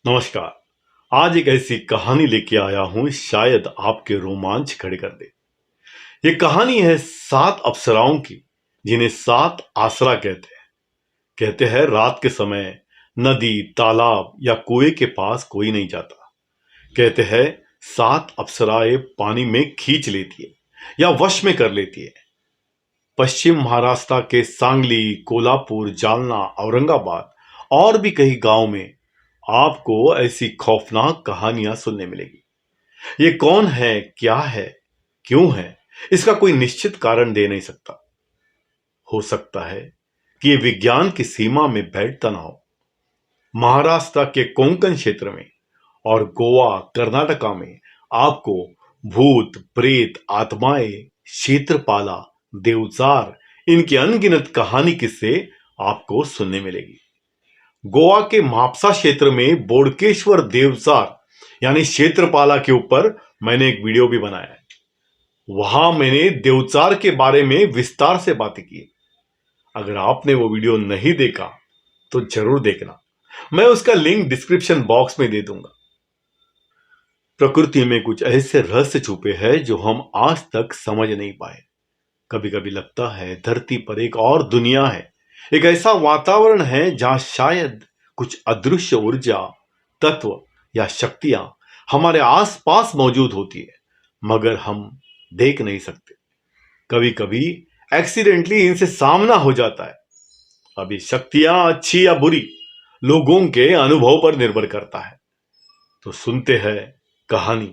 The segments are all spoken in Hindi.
नमस्कार। आज एक ऐसी कहानी लेके आया हूं, शायद आपके रोमांच खड़े कर दे। ये कहानी है 7 अप्सराओं की, जिन्हें 7 आसरा कहते हैं। कहते हैं रात के समय नदी, तालाब या कुएं के पास कोई नहीं जाता। कहते हैं 7 अप्सराएं पानी में खींच लेती है या वश में कर लेती है। पश्चिम महाराष्ट्र के सांगली, कोल्हापुर, जालना, औरंगाबाद और भी कई गांव में आपको ऐसी खौफनाक कहानियां सुनने मिलेगी। ये कौन है, क्या है, क्यों है, इसका कोई निश्चित कारण दे नहीं सकता। हो सकता है कि ये विज्ञान की सीमा में बैठता ना हो। महाराष्ट्र के कोंकण क्षेत्र में और गोवा, कर्नाटका में आपको भूत, प्रेत, आत्माएं, क्षेत्रपाला, देवजार, इनकी अनगिनत कहानी किस्से आपको सुनने मिलेगी। गोवा के मापसा क्षेत्र में बोडकेश्वर देवजार यानी क्षेत्रपाला के ऊपर मैंने एक वीडियो भी बनाया है। वहां मैंने देवचार के बारे में विस्तार से बातें की। अगर आपने वो वीडियो नहीं देखा तो जरूर देखना, मैं उसका लिंक डिस्क्रिप्शन बॉक्स में दे दूंगा। प्रकृति में कुछ ऐसे रहस्य छुपे हैं जो हम आज तक समझ नहीं पाए। कभी कभी लगता है धरती पर एक और दुनिया है, एक ऐसा वातावरण है जहां शायद कुछ अदृश्य ऊर्जा, तत्व या शक्तियां हमारे आसपास मौजूद होती है, मगर हम देख नहीं सकते। कभी कभी एक्सीडेंटली इनसे सामना हो जाता है। अभी शक्तियां अच्छी या बुरी लोगों के अनुभव पर निर्भर करता है। तो सुनते हैं कहानी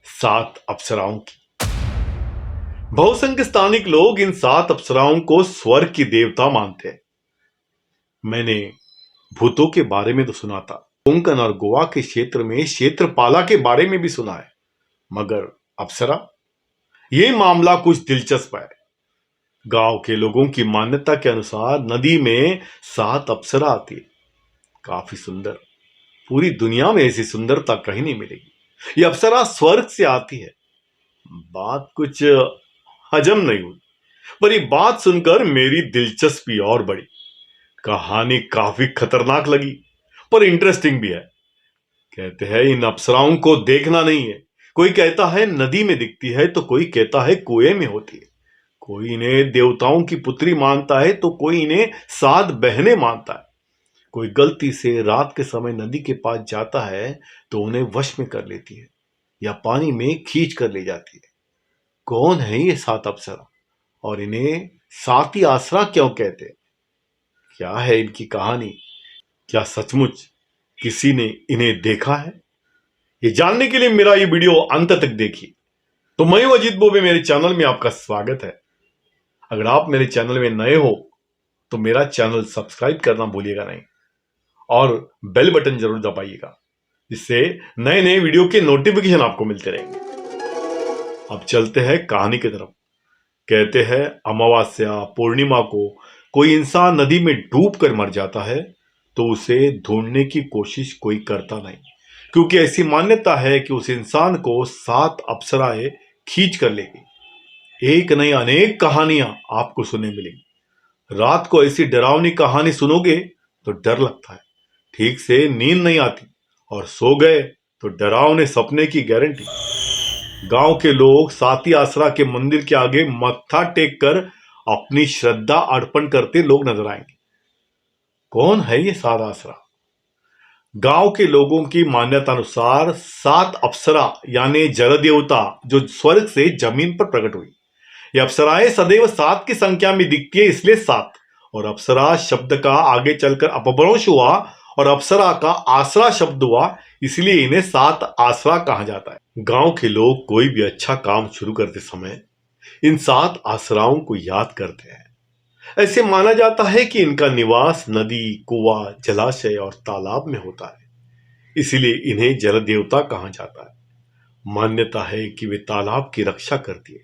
7 अप्सराओं की। बहुसंख्य स्थानिक लोग इन 7 अप्सराओं को स्वर्ग की देवता मानते हैं। मैंने भूतों के बारे में तो सुना था, कोंकण और गोवा के क्षेत्र में क्षेत्रपाला के बारे में भी सुना है, मगर अप्सरा, ये मामला कुछ दिलचस्प है। गांव के लोगों की मान्यता के अनुसार नदी में 7 अप्सरा आती है। काफी सुंदर, पूरी दुनिया में ऐसी सुंदरता कहीं नहीं मिलेगी। ये अप्सरा स्वर्ग से आती है। बात कुछ हजम नहीं हुई, पर ये बात सुनकर मेरी दिलचस्पी और बढ़ी। कहानी काफी खतरनाक लगी, पर इंटरेस्टिंग भी है। कहते हैं इन अप्सराओं को देखना नहीं है। कोई कहता है नदी में दिखती है, तो कोई कहता है कुएं में होती है। कोई इन्हें देवताओं की पुत्री मानता है, तो कोई इन्हें 7 बहनें मानता है। कोई गलती से रात के समय नदी के पास जाता है तो उन्हें वश में कर लेती है या पानी में खींच कर ले जाती है। कौन है ये 7 अप्सरा और इन्हें साती आसरा क्यों कहते हैं? क्या है इनकी कहानी? क्या सचमुच किसी ने इन्हें देखा है? ये जानने के लिए मेरा ये वीडियो अंत तक देखिए। तो मैं हूं अजीत बोबे, मेरे चैनल में आपका स्वागत है। अगर आप मेरे चैनल में नए हो तो मेरा चैनल सब्सक्राइब करना भूलिएगा नहीं और बेल बटन जरूर दबाइएगा, जिससे नए नए वीडियो के नोटिफिकेशन आपको मिलते रहेंगे। अब चलते हैं कहानी की तरफ। कहते हैं अमावस्या, पूर्णिमा को कोई इंसान नदी में डूब कर मर जाता है तो उसे ढूंढने की कोशिश कोई करता नहीं, क्योंकि ऐसी मान्यता है कि उस इंसान को 7 अप्सराएं खींच कर लेगी। एक नहीं अनेक कहानियां आपको सुनने मिलेंगी। रात को ऐसी डरावनी कहानी सुनोगे तो डर लगता है, ठीक से नींद नहीं आती, और सो गए तो डरावने सपने की गारंटी। गांव के लोग साती आसरा के मंदिर के आगे मत्था टेक कर अपनी श्रद्धा अर्पण करते लोग नजर आएंगे। कौन है ये 7 आसरा? गांव के लोगों की मान्यता अनुसार 7 अप्सरा यानी जल देवता जो स्वर्ग से जमीन पर प्रकट हुई। ये अप्सराएं सदैव 7 की संख्या में दिखती है, इसलिए 7। और अप्सरा शब्द का आगे चलकर अपभ्रंश हुआ और अप्सरा का आसरा शब्द हुआ, इसलिए इन्हें 7 आसरा कहा जाता है। गांव के लोग कोई भी अच्छा काम शुरू करते समय इन 7 आसराओं को याद करते हैं। ऐसे माना जाता है कि इनका निवास नदी, कुआं, जलाशय और तालाब में होता है, इसीलिए इन्हें जल देवता कहा जाता है। मान्यता है कि वे तालाब की रक्षा करती है,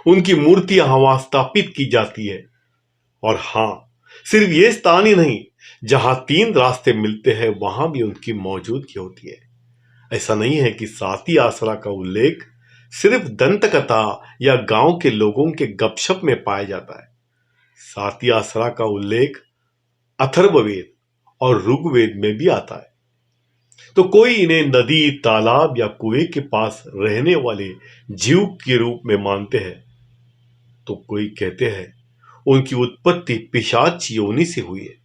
उनकी मूर्तियां वहां स्थापित की जाती है। और हां, सिर्फ ये स्थान ही नहीं, जहां 3 रास्ते मिलते हैं वहां भी उनकी मौजूदगी होती है। ऐसा नहीं है कि साती आसरा का उल्लेख सिर्फ दंत कथा या गांव के लोगों के गपशप में पाया जाता है। साती आसरा का उल्लेख अथर्ववेद और ऋग्वेद में भी आता है। तो कोई इन्हें नदी, तालाब या कुएं के पास रहने वाले जीव के रूप में मानते हैं, तो कोई कहते हैं उनकी उत्पत्ति पिशाच योनि से हुई है।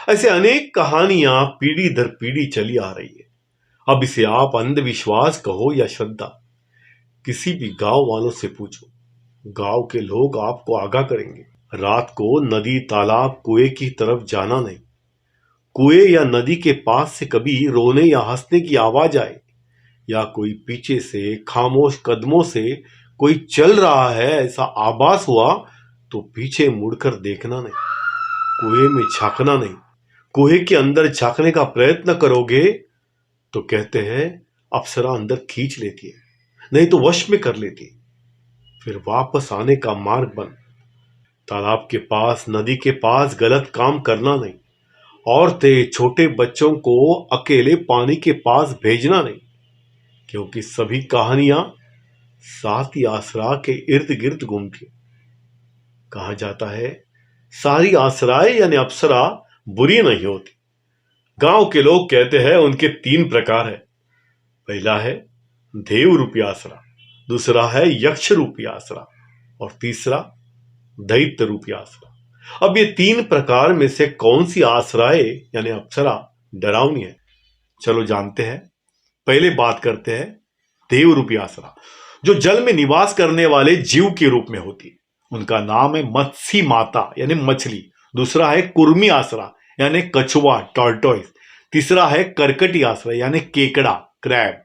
ऐसे अनेक कहानियां पीढ़ी दर पीढ़ी चली आ रही है। अब इसे आप अंधविश्वास कहो या श्रद्धा, किसी भी गांव वालों से पूछो, गांव के लोग आपको आगाह करेंगे। रात को नदी, तालाब, कुएं की तरफ जाना नहीं। कुएं या नदी के पास से कभी रोने या हंसने की आवाज आए, या कोई पीछे से खामोश कदमों से कोई चल रहा है ऐसा आभास हुआ, तो पीछे मुड़कर देखना नहीं, कुएं में झांकना नहीं। कुएं के अंदर झांकने का प्रयत्न करोगे तो कहते हैं अप्सरा अंदर खींच लेती है, नहीं तो वश में कर लेती है। फिर वापस आने का मार्ग बंद। तालाब के पास, नदी के पास गलत काम करना नहीं। औरतें, छोटे बच्चों को अकेले पानी के पास भेजना नहीं, क्योंकि सभी कहानियां सात आसरा के इर्द गिर्द घूमती। कहा जाता है सारी आसराएं यानी अप्सरा बुरी नहीं होती। गांव के लोग कहते हैं उनके 3 प्रकार है। पहला है देव रूपी आसरा, दूसरा है यक्ष रूपी आसरा, और तीसरा दैत्य रूपी आसरा। अब ये 3 प्रकार में से कौन सी आसराएं यानी अप्सरा डरावनी है, चलो जानते हैं। पहले बात करते हैं देव रूपी आसरा, जो जल में निवास करने वाले जीव के रूप में होती है। उनका नाम है मत्स्य माता यानी मछली। दूसरा है कुर्मी आसरा यानी कछुआ टॉर्टोइस। तीसरा है करकटी आसरा यानी केकड़ा क्रैब।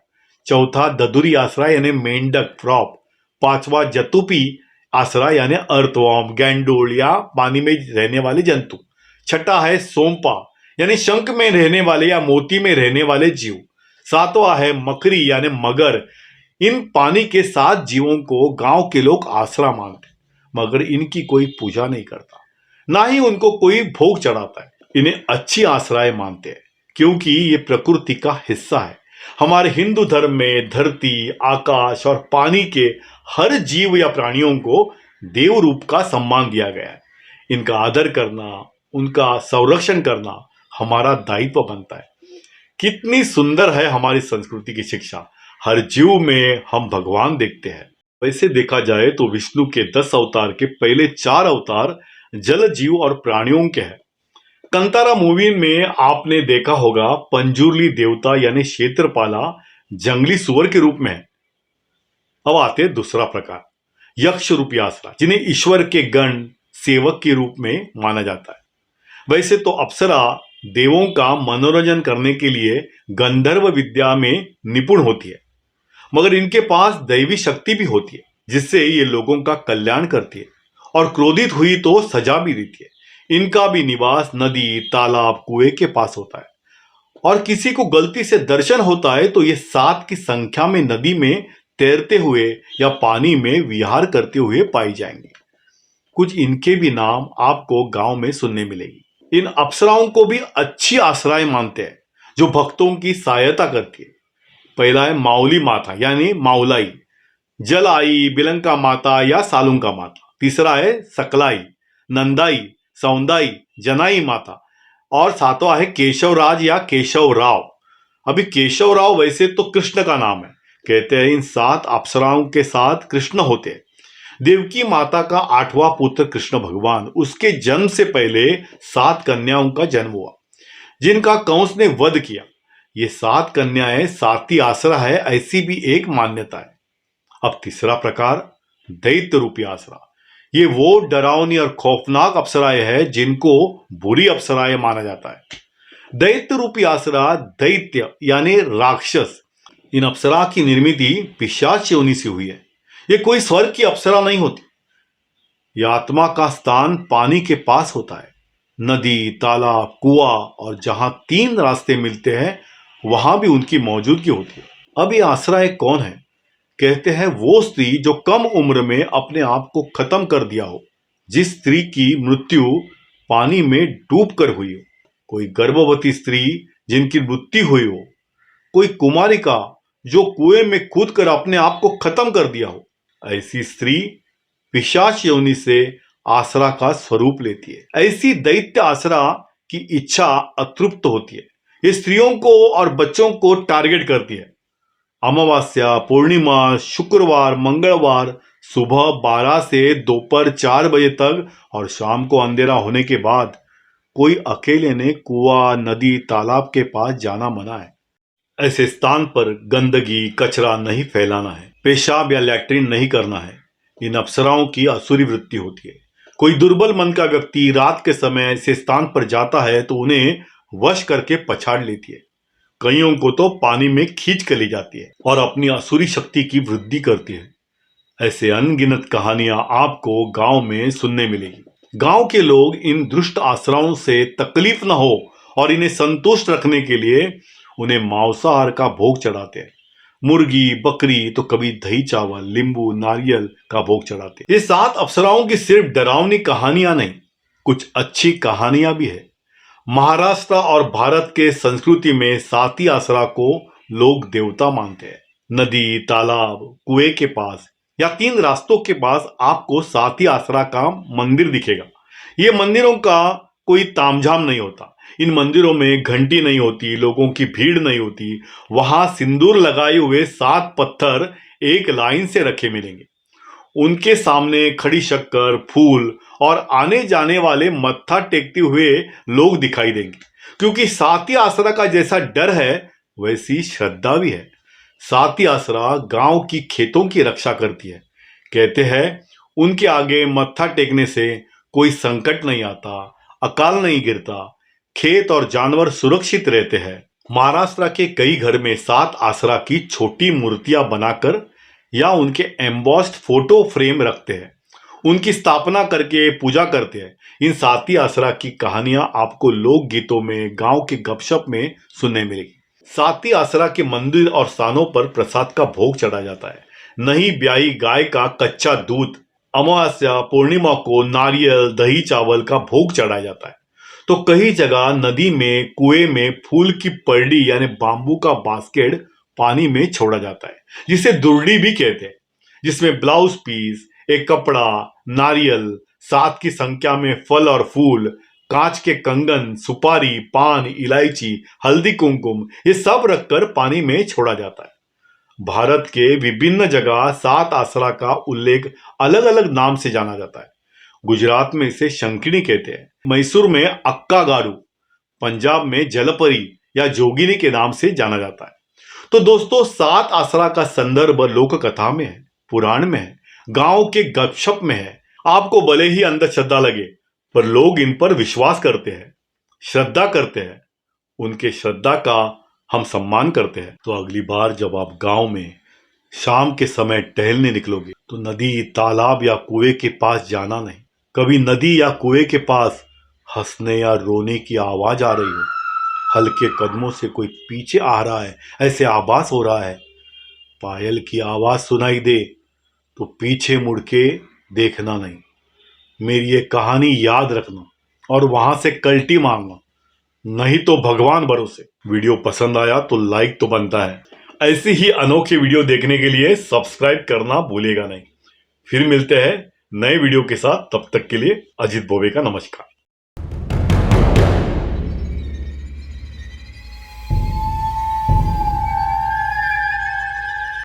चौथा ददुरी आसरा यानी मेंढक फ्रॉप। पांचवा जतुपी आसरा यानी अर्थवर्म गैंडोल या पानी में रहने वाले जंतु। छठा है सोमपा यानी शंख में रहने वाले या मोती में रहने वाले जीव। सातवां है मकरी यानी मगर। इन पानी के 7 जीवों को गांव के लोग आसरा मानते, मगर इनकी कोई पूजा नहीं करता, ना ही उनको कोई भोग चढ़ाता है। इन्हें अच्छी आसराएं मानते हैं, क्योंकि ये प्रकृति का हिस्सा है। हमारे हिंदू धर्म में धरती, आकाश और पानी के हर जीव या प्राणियों को देव रूप का सम्मान दिया गया है। इनका आदर करना, उनका संरक्षण करना हमारा दायित्व बनता है। कितनी सुंदर है हमारी संस्कृति की शिक्षा। हर जीव में हम भगवान देखते हैं। वैसे देखा जाए तो विष्णु के 10 अवतार के पहले 4 अवतार जल जीव और प्राणियों के हैं। कंतारा मूवी में आपने देखा होगा पंजुर्ली देवता यानी क्षेत्रपाला जंगली सुअर के रूप में है। अब आते दूसरा प्रकार, यक्ष रूपी आसरा, जिन्हें ईश्वर के गण सेवक के रूप में माना जाता है। वैसे तो अप्सरा देवों का मनोरंजन करने के लिए गंधर्व विद्या में निपुण होती है, मगर इनके पास दैवी शक्ति भी होती है, जिससे ये लोगों का कल्याण करती है, और क्रोधित हुई तो सजा भी देती है। इनका भी निवास नदी, तालाब, कुएं के पास होता है, और किसी को गलती से दर्शन होता है तो ये 7 की संख्या में नदी में तैरते हुए या पानी में विहार करते हुए पाई जाएंगे। कुछ इनके भी नाम आपको गांव में सुनने मिलेगी। इन अप्सराओं को भी अच्छी आसराएं मानते हैं, जो भक्तों की सहायता करती है। पहला है माउली माता यानी माउलाई, जल आई, बिलंका माता या सालुंका माता। तीसरा है सकलाई, नंदाई, सौंदाई, जनाई माता, और 7वां है केशवराज या केशवराव। अभी केशवराव वैसे तो कृष्ण का नाम है। कहते हैं इन 7 अप्सराओं के साथ कृष्ण होते हैं। देवकी माता का 8वां पुत्र कृष्ण भगवान, उसके जन्म से पहले 7 कन्याओं का जन्म हुआ, जिनका कंस ने वध किया। ये 7 कन्याएं 7 आसरा है, ऐसी भी एक मान्यता है। अब तीसरा प्रकार दैत्य रूपी आसरा। ये वो डरावनी और खौफनाक अप्सराएं हैं जिनको बुरी अप्सराएं माना जाता है। दैत्य रूपी आसरा दैत्य यानी राक्षस। इन अप्सरा की निर्मिति पिशाच योनि से हुई है। ये कोई स्वर्ग की अप्सरा नहीं होती। यह आत्मा का स्थान पानी के पास होता है। नदी, तालाब, कुआं और जहां 3 रास्ते मिलते हैं वहां भी उनकी मौजूदगी होती है। अब ये आसराएं कौन है? कहते हैं वो स्त्री जो कम उम्र में अपने आप को खत्म कर दिया हो, जिस स्त्री की मृत्यु पानी में डूब कर हुई हो, कोई गर्भवती स्त्री जिनकी मृत्यु हुई हो, कोई कुमारिका जो कुएं में कूद कर अपने आप को खत्म कर दिया हो, ऐसी स्त्री पिशाच योनि से आसरा का स्वरूप लेती है। ऐसी दैत्य आसरा की इच्छा अतृप्त होती है, ये स्त्रियों को और बच्चों को टारगेट करती है। अमावस्या, पूर्णिमा, शुक्रवार, मंगलवार सुबह 12 से दोपहर 4 बजे तक और शाम को अंधेरा होने के बाद कोई अकेले ने कुआं, नदी, तालाब के पास जाना मना है। ऐसे स्थान पर गंदगी, कचरा नहीं फैलाना है, पेशाब या लैट्रिन नहीं करना है। इन अप्सराओं की असुरी वृत्ति होती है। कोई दुर्बल मन का व्यक्ति रात के समय ऐसे स्थान पर जाता है तो उन्हें वश करके पछाड़ लेती है। कईयों को तो पानी में खींच कर ले जाती है और अपनी असुरी शक्ति की वृद्धि करती है। ऐसे अनगिनत कहानियां आपको गांव में सुनने मिलेगी। गांव के लोग इन दुष्ट आश्रयों से तकलीफ न हो और इन्हें संतुष्ट रखने के लिए उन्हें मांसाहार का भोग चढ़ाते हैं। मुर्गी, बकरी, तो कभी दही चावल, नींबू, नारियल का भोग चढ़ाते हैं। ये 7 अप्सराओं की सिर्फ डरावनी कहानियां नहीं, कुछ अच्छी कहानियां भी है। महाराष्ट्र और भारत के संस्कृति में साती आसरा को लोग देवता मानते हैं। नदी, तालाब, कुएं के पास या 3 रास्तों के पास आपको साती आसरा का मंदिर दिखेगा। ये मंदिरों का कोई तामझाम नहीं होता। इन मंदिरों में घंटी नहीं होती, लोगों की भीड़ नहीं होती। वहां सिंदूर लगाए हुए 7 पत्थर एक लाइन से रखे मिलेंगे। उनके सामने खड़ी शक्कर, फूल और आने जाने वाले मत्था टेकते हुए लोग दिखाई देंगे। क्योंकि साती आसरा का जैसा डर है वैसी श्रद्धा भी है। साती आसरा गांव की खेतों की रक्षा करती है। कहते हैं उनके आगे मत्था टेकने से कोई संकट नहीं आता, अकाल नहीं गिरता, खेत और जानवर सुरक्षित रहते हैं। महाराष्ट्र के कई घर में 7 आसरा की छोटी मूर्तियां बनाकर या उनके एम्बॉस्ड फोटो फ्रेम रखते हैं। उनकी स्थापना करके पूजा करते हैं। इन साती आसरा की कहानियां आपको लोकगीतों में, गांव के गपशप में सुनने मिलेगी। साती आसरा के मंदिर और स्थानों पर प्रसाद का भोग चढ़ा जाता है। नई ब्याही गाय का कच्चा दूध, अमावस्या, पूर्णिमा को नारियल, दही चावल का भोग चढ़ाया जाता है। तो कई जगह नदी में, कुएं में फूल की परडी यानी बांबू का बास्केट पानी में छोड़ा जाता है, जिसे दुर्डी भी कहते हैं, जिसमें ब्लाउज पीस, एक कपड़ा, नारियल, 7 की संख्या में फल और फूल, कांच के कंगन, सुपारी, पान, इलायची, हल्दी, कुमकुम ये सब रखकर पानी में छोड़ा जाता है। भारत के विभिन्न जगह 7 आसरा का उल्लेख अलग अलग नाम से जाना जाता है। गुजरात में इसे शंखिनी कहते हैं, मैसूर में अक्का गारू, पंजाब में जलपरी या जोगिनी के नाम से जाना जाता है। तो दोस्तों 7 आसरा का संदर्भ लोक कथा में है, पुराण में है, गांव के गपशप में है। आपको भले ही अंधश्रद्धा लगे पर लोग इन पर विश्वास करते हैं, श्रद्धा करते हैं। उनके श्रद्धा का हम सम्मान करते हैं। तो अगली बार जब आप गांव में शाम के समय टहलने निकलोगे तो नदी, तालाब या कुएं के पास जाना नहीं। कभी नदी या कुएं के पास हंसने या रोने की आवाज आ रही हो, हल्के कदमों से कोई पीछे आ रहा है ऐसे आभास हो रहा है, पायल की आवाज सुनाई दे तो पीछे मुड़ के देखना नहीं। मेरी ये कहानी याद रखना और वहां से कल्टी मारना, नहीं तो भगवान भरोसे। वीडियो पसंद आया तो लाइक तो बनता है। ऐसी ही अनोखी वीडियो देखने के लिए सब्सक्राइब करना भूलेगा नहीं। फिर मिलते हैं नए वीडियो के साथ, तब तक के लिए अजीत बोबे का नमस्कार।